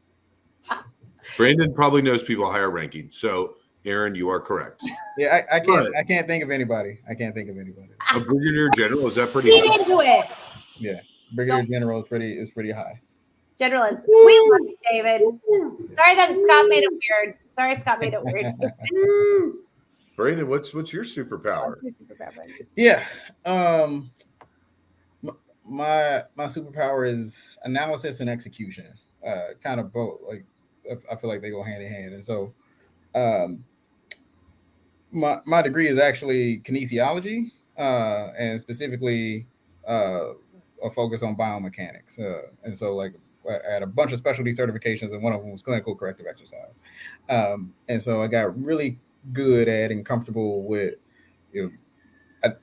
Speaker 2: Brandon probably knows people higher ranking. So, Aaron, you are correct.
Speaker 6: Yeah, I can't think of anybody.
Speaker 2: A brigadier general, is that pretty
Speaker 3: Get
Speaker 2: high?
Speaker 3: into it.
Speaker 6: Yeah, brigadier general is pretty high.
Speaker 3: General is. We love you, David. Sorry that Scott made it weird.
Speaker 2: Brandon, what's your superpower?
Speaker 6: Yeah. My superpower is analysis and execution. Kind of both. Like, I feel like they go hand in hand. And so my degree is actually kinesiology, and specifically a focus on biomechanics. And so, like, I had a bunch of specialty certifications, and one of them was clinical corrective exercise. And so I got really good at and comfortable with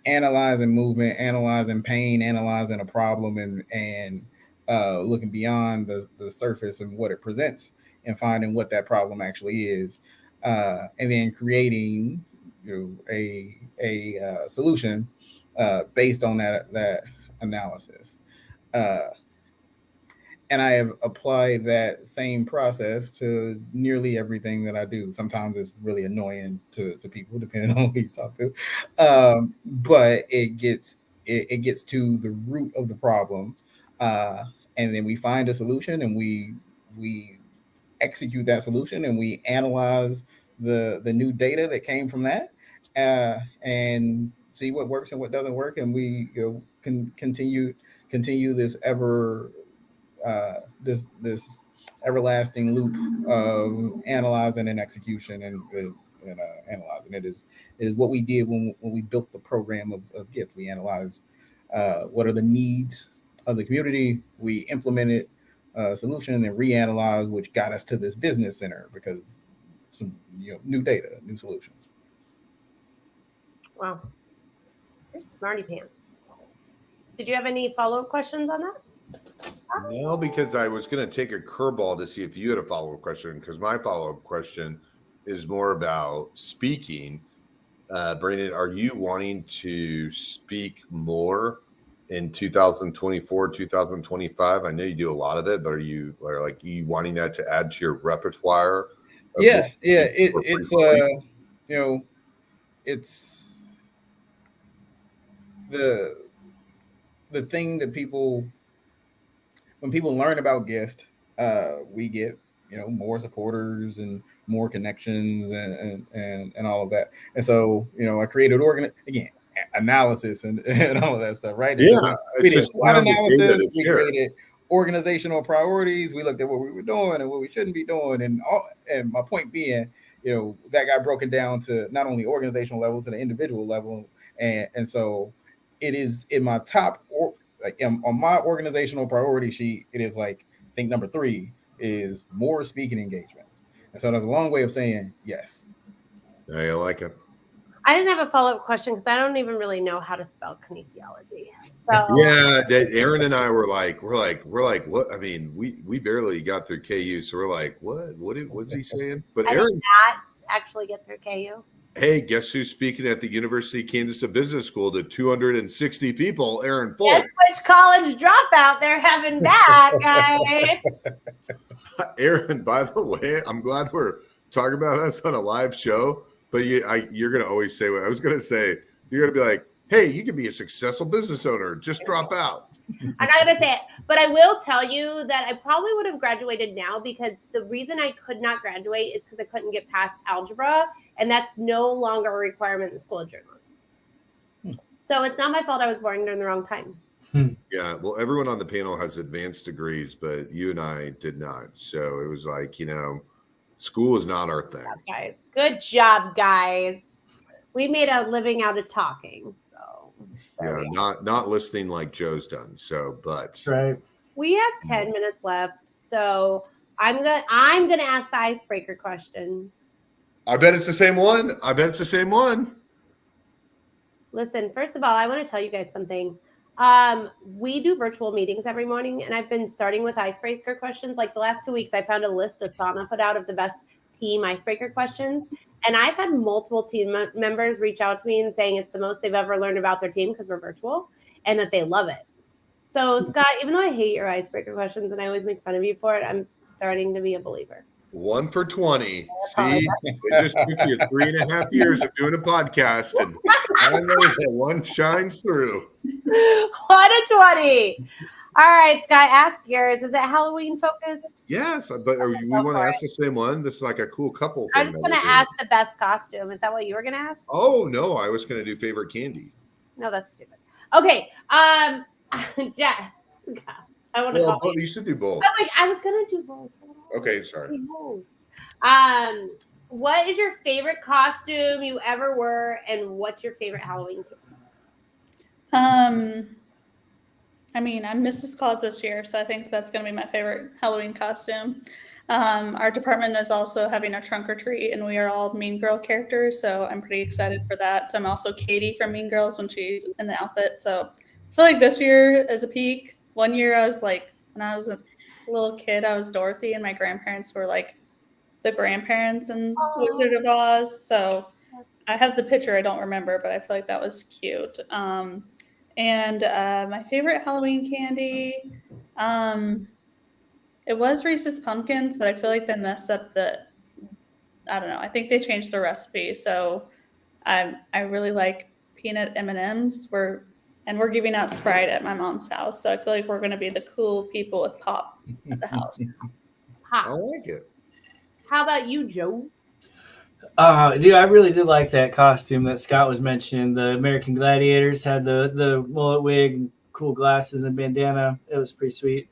Speaker 6: analyzing movement, analyzing pain, analyzing a problem, and looking beyond the surface and what it presents, and finding what that problem actually is, and then creating a solution based on that analysis. And I have applied that same process to nearly everything that I do. Sometimes it's really annoying to people, depending on who you talk to. But it gets to the root of the problem. And then we find a solution, and we execute that solution, and we analyze the new data that came from that, and see what works and what doesn't work. And we can continue this this everlasting loop of analyzing and execution and analyzing. It is what we did when we built the program of GIFT. We analyzed what are the needs of the community. We implemented a solution and then reanalyzed, which got us to this business center, because some new data, new solutions.
Speaker 3: Wow, you're smarty pants. Did you have any follow-up questions on that?
Speaker 2: No, because I was going to take a curveball to see if you had a follow-up question, because my follow-up question is more about speaking. Brandon, are you wanting to speak more in 2024, 2025? I know you do a lot of it, but are you wanting that to add to your repertoire?
Speaker 6: Yeah. It's the thing that when people learn about GIFT, we get more supporters and more connections and all of that. And so I created analysis and all of that stuff, right?
Speaker 2: Yeah,
Speaker 6: so we did SWOT analysis. We created organizational priorities. We looked at what we were doing and what we shouldn't be doing, and my point being, that got broken down to not only organizational level, to the individual level, and so it is in my top on my organizational priority sheet. It is I think number 3 is more speaking engagements, and so that's a long way of saying yes.
Speaker 2: I like it.
Speaker 3: I didn't have a follow-up question because I don't even really know how to spell kinesiology. So
Speaker 2: Yeah, Aaron and I were like, what? I mean, we barely got through KU, so we're like, what's he saying? But
Speaker 3: I
Speaker 2: Aaron
Speaker 3: did not actually get through KU.
Speaker 2: Hey, guess who's speaking at the University of Kansas Business School to 260 people? Aaron Fulk.
Speaker 3: Guess which college dropout they're having back, guys.
Speaker 2: Aaron, by the way, I'm glad we're talking about us on a live show, But you're going to always say what I was going to say. You're going to be like, hey, you can be a successful business owner. Just drop out.
Speaker 3: I'm not going to say it, but I will tell you that I probably would have graduated now because the reason I could not graduate is because I couldn't get past algebra, and that's no longer a requirement in the School of Journalism. So it's not my fault I was born during the wrong time.
Speaker 2: Yeah, well, everyone on the panel has advanced degrees, but you and I did not. So it was like, school is not our thing.
Speaker 3: Guys, good job, guys. We made a living out of talking. So
Speaker 2: yeah, not listening like Joe's done. So, but
Speaker 4: right.
Speaker 3: We have 10 minutes left. So I'm gonna ask the icebreaker question.
Speaker 2: I bet it's the same one.
Speaker 3: Listen, first of all, I want to tell you guys something. We do virtual meetings every morning, and I've been starting with icebreaker questions. Like the last 2 weeks, I found a list Asana put out of the best team icebreaker questions. And I've had multiple team members reach out to me and saying it's the most they've ever learned about their team because we're virtual and that they love it. So, Scott, even though I hate your icebreaker questions and I always make fun of you for it, I'm starting to be a believer.
Speaker 2: 1 for 20. See, it just took you 3.5 years of doing a podcast, and finally that one shines through.
Speaker 3: 1 to 20. All right, Scott, ask yours. Is it Halloween focused?
Speaker 2: Yes, but we want to ask the same one. This is like a cool couple thing.
Speaker 3: I'm just going to ask the best costume. Is that what you were going to ask?
Speaker 2: Oh, no, I was going to do favorite candy.
Speaker 3: No, that's stupid. Okay. Yeah. I want to call
Speaker 2: you should do both.
Speaker 3: I was going to do both.
Speaker 2: Okay, sorry.
Speaker 3: What is your favorite costume you ever wore, and what's your favorite Halloween candy?
Speaker 5: I'm Mrs. Claus this year, so I think that's going to be my favorite Halloween costume. Our department is also having a trunk or treat, and we are all Mean Girl characters, so I'm pretty excited for that. So I'm also Katie from Mean Girls when she's in the outfit. So I feel like this year is a peak. One year I was like, when I was a little kid, I was Dorothy, and my grandparents were like the grandparents in Wizard of Oz. So I have the picture, I don't remember, but I feel like that was cute. And my favorite Halloween candy, it was Reese's Pumpkins, but I feel like they messed up I don't know. I think they changed the recipe. So I really like peanut M&Ms. We're giving out Sprite at my mom's house. So I feel like we're going to be the cool people with pop at the house.
Speaker 2: I like it.
Speaker 3: How about you, Joe?
Speaker 4: Dude, I really did like that costume that Scott was mentioning. The American Gladiators had the mullet wig, cool glasses, and bandana. It was pretty sweet.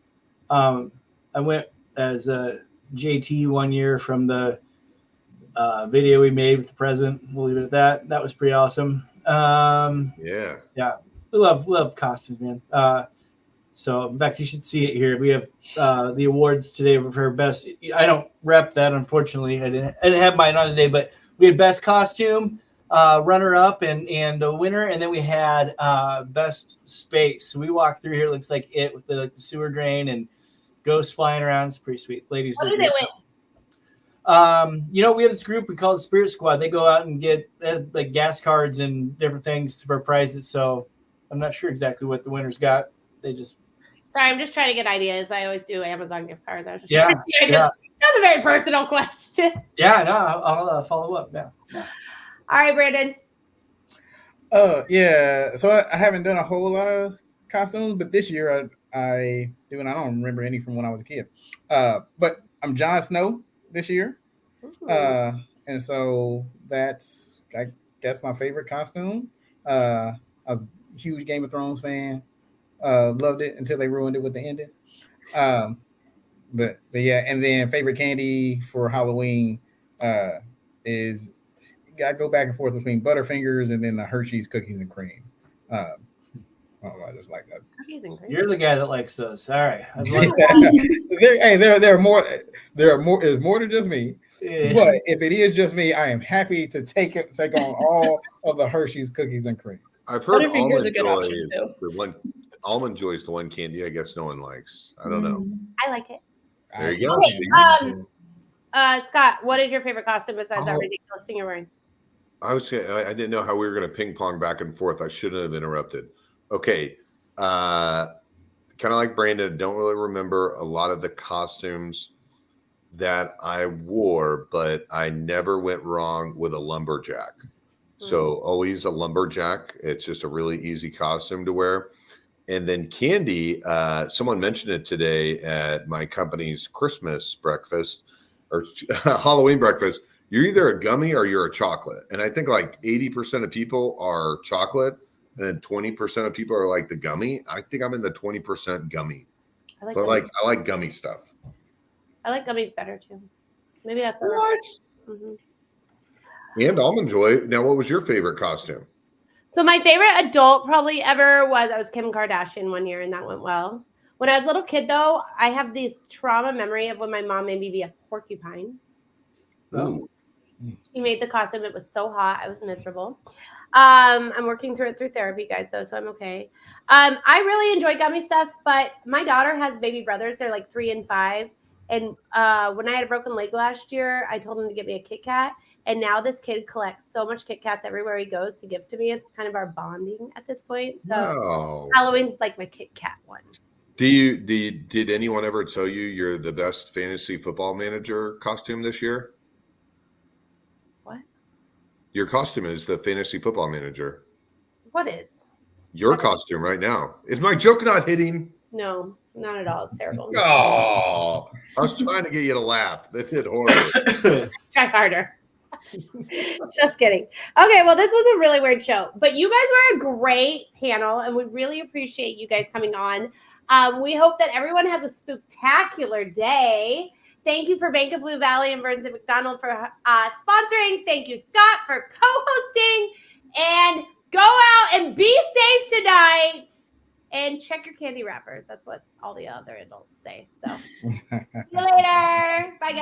Speaker 4: I went as JT one year from the video we made with the president. We'll leave it at that. That was pretty awesome.
Speaker 2: Yeah.
Speaker 4: We love costumes, man. So, in fact, you should see it here. We have the awards today for best. I don't rep that, unfortunately. I didn't have mine on today, but we had best costume, runner-up, and a winner, and then we had best space. So we walked through here. It looks like it with the sewer drain and ghosts flying around. It's pretty sweet. Ladies,
Speaker 3: what did they win?
Speaker 4: We have this group we call the Spirit Squad. They go out and get like gas cards and different things for prizes. So I'm not sure exactly what the winners got. They just.
Speaker 3: Sorry, I'm just trying to get ideas. I always do Amazon gift cards. I was just
Speaker 4: trying
Speaker 3: to get ideas. That's a very personal question.
Speaker 4: Yeah, no, I'll follow up. Yeah.
Speaker 3: All right, Brandon.
Speaker 6: Yeah. So I haven't done a whole lot of costumes, but this year I do, and I don't remember any from when I was a kid. But I'm Jon Snow this year. And so that's, I guess, my favorite costume. I was a huge Game of Thrones fan. Loved it until they ruined it with the ending. But yeah, and then favorite candy for Halloween is, I go back and forth between Butterfingers and then the Hershey's Cookies and Cream. I just like that.
Speaker 4: You're the guy that likes those. All right.
Speaker 6: There are more. It's more than just me. Yeah. But if it is just me, I am happy to take on all of the Hershey's Cookies and Cream.
Speaker 2: I've heard Almond Joy is the one. Almond Joy is the one candy I guess no one likes. I don't know.
Speaker 3: I like it.
Speaker 2: There you go.
Speaker 3: Okay, Scott, what is your favorite costume besides that ridiculous thing you're wearing?
Speaker 2: I didn't know how we were going to ping pong back and forth. I shouldn't have interrupted. Okay. Kind of like Brandon, don't really remember a lot of the costumes. that I wore, but I never went wrong with a lumberjack. So always a lumberjack. It's just a really easy costume to wear. And then candy, someone mentioned it today at my company's Christmas breakfast or Halloween breakfast. You're either a gummy or you're a chocolate. And I think like 80% of people are chocolate and then 20% of people are like the gummy. I think I'm in the 20% gummy. I like gummy stuff.
Speaker 3: I like gummies better too. Maybe that's
Speaker 2: what.
Speaker 3: Mm-hmm.
Speaker 2: And Almond Joy. Now, what was your favorite costume?
Speaker 3: So my favorite adult probably ever was Kim Kardashian one year, and that went well. When I was a little kid, though, I have this trauma memory of when my mom made me be a porcupine.
Speaker 2: Oh.
Speaker 3: She made the costume. It was so hot. I was miserable. I'm working through it through therapy, guys, though, so I'm okay. I really enjoy gummy stuff, but my daughter has baby brothers. They're like 3 and 5. And when I had a broken leg last year, I told him to get me a Kit Kat. And now this kid collects so much Kit Kats everywhere he goes to give to me. It's kind of our bonding at this point. So Halloween's like my Kit Kat one.
Speaker 2: Did anyone ever tell you you're the best fantasy football manager costume this year?
Speaker 3: What?
Speaker 2: Your costume is the fantasy football manager.
Speaker 3: What is?
Speaker 2: Your costume right now. Is my joke not hitting?
Speaker 3: No, not at all. It's terrible.
Speaker 2: Oh, I was trying to get you to laugh. That hit horrible.
Speaker 3: Try harder. Just kidding. Okay, well, this was a really weird show, but you guys were a great panel, and we really appreciate you guys coming on. We hope that everyone has a spectacular day. Thank you for Bank of Blue Valley and Burns and McDonnell for sponsoring. Thank you, Scott, for co-hosting. And go out and be safe tonight. And check your candy wrappers. That's what all the other adults say. So, see you later. Bye, guys.